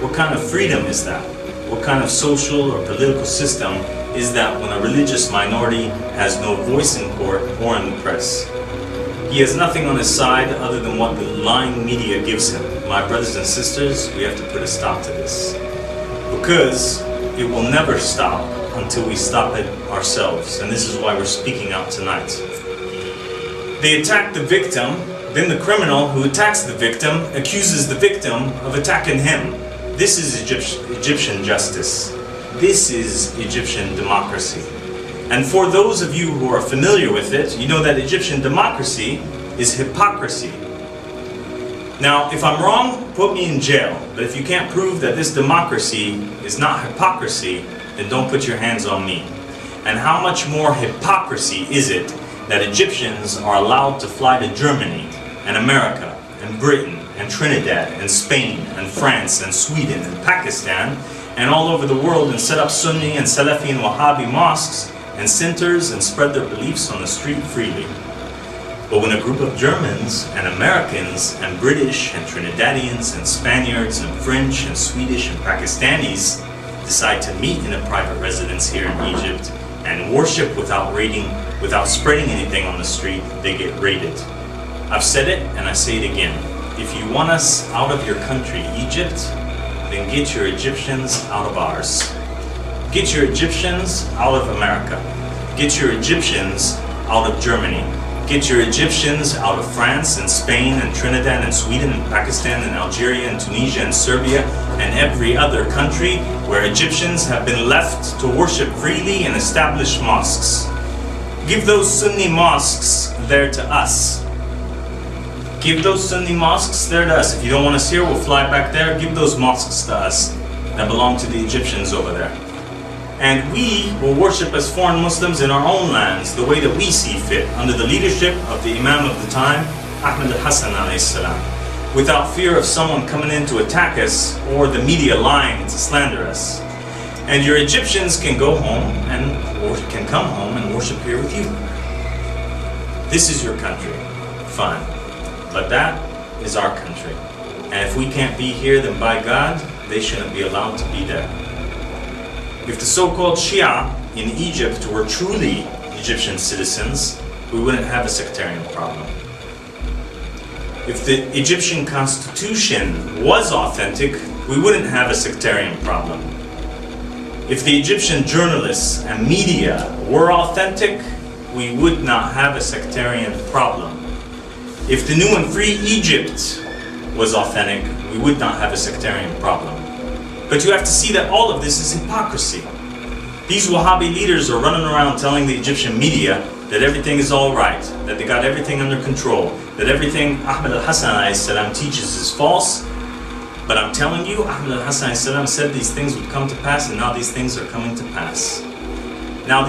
What kind of freedom is that? What kind of social or political system is that when a religious minority has no voice in court or in the press? He has nothing on his side other than what the lying media gives him. My brothers and sisters, we have to put a stop to this. Because it will never stop until we stop it ourselves. And this is why we're speaking out tonight. They attack the victim, then the criminal who attacks the victim accuses the victim of attacking him. This is Egyptian justice. This is Egyptian democracy. And for those of you who are familiar with it, you know that Egyptian democracy is hypocrisy. Now, if I'm wrong, put me in jail. But if you can't prove that this democracy is not hypocrisy, then don't put your hands on me. And how much more hypocrisy is it that Egyptians are allowed to fly to Germany and America and Britain and Trinidad and Spain and France and Sweden and Pakistan and all over the world and set up Sunni and Salafi and Wahhabi mosques and centers and spread their beliefs on the street freely. But when a group of Germans and Americans and British and Trinidadians and Spaniards and French and Swedish and Pakistanis decide to meet in a private residence here in Egypt and worship without spreading anything on the street, they get raided. I've said it and I say it again. If you want us out of your country, Egypt, then get your Egyptians out of ours. Get your Egyptians out of America. Get your Egyptians out of Germany. Get your Egyptians out of France and Spain and Trinidad and Sweden and Pakistan and Algeria and Tunisia and Serbia and every other country where Egyptians have been left to worship freely and establish mosques. Give those Sunni mosques there to us. Give those Sunni mosques there to us. If you don't want us here, we'll fly back there. Give those mosques to us that belong to the Egyptians over there. And we will worship as foreign Muslims in our own lands the way that we see fit, under the leadership of the Imam of the time, Ahmed al-Hassan alayhi salam, without fear of someone coming in to attack us or the media lying to slander us. And your Egyptians can go home or can come home and worship here with you. This is your country, fine. But that is our country. And if we can't be here, then by God, they shouldn't be allowed to be there. If the so-called Shia in Egypt were truly Egyptian citizens, we wouldn't have a sectarian problem. If the Egyptian constitution was authentic, we wouldn't have a sectarian problem. If the Egyptian journalists and media were authentic, we would not have a sectarian problem. If the new and free Egypt was authentic, we would not have a sectarian problem. But you have to see that all of this is hypocrisy. These Wahhabi leaders are running around telling the Egyptian media that everything is all right, that they got everything under control, that everything Ahmed al-Hassan alayhi salam teaches is false. But I'm telling you, Ahmed al-Hassan alayhi salam said these things would come to pass, and now these things are coming to pass. Now these